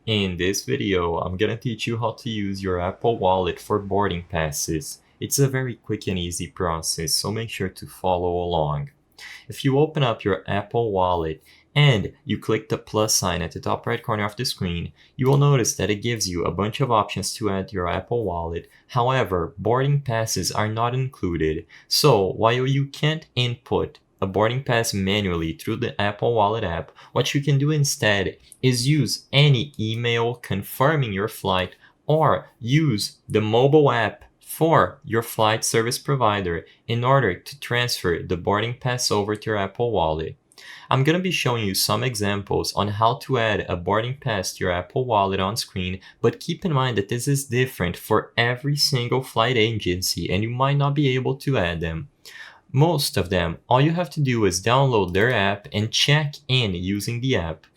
In this video, I'm gonna teach you how to use your Apple Wallet for boarding passes. It's a very quick and easy process, so make sure to follow along. If you open up your Apple Wallet and you click the plus sign at the top right corner of the screen, you will notice that it gives you a bunch of options to add to your Apple Wallet. However, boarding passes are not included. So while you can't input a boarding pass manually through the Apple Wallet app, what you can do instead is use any email confirming your flight or use the mobile app for your flight service provider in order to transfer the boarding pass over to your Apple Wallet. I'm going to be showing you some examples on how to add a boarding pass to your Apple Wallet on screen, but keep in mind that this is different for every single flight agency and you might not be able to add them. Most of them, all you have to do is download their app and check in using the app.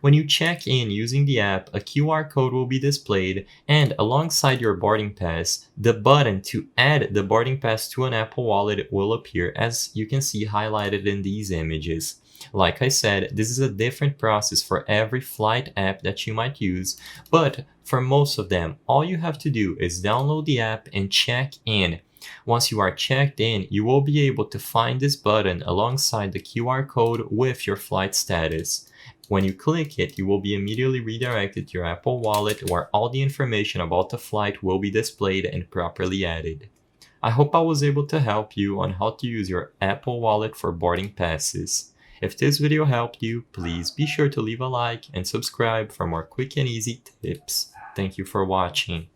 When you check in using the app, a QR code will be displayed, and alongside your boarding pass, the button to add the boarding pass to an Apple Wallet will appear, as you can see highlighted in these images. Like I said, this is a different process for every flight app that you might use, but for most of them, all you have to do is download the app and check in. Once you are checked in, you will be able to find this button alongside the QR code with your flight status. When you click it, you will be immediately redirected to your Apple Wallet where all the information about the flight will be displayed and properly added. I hope I was able to help you on how to use your Apple Wallet for boarding passes. If this video helped you, please be sure to leave a like and subscribe for more quick and easy tips. Thank you for watching.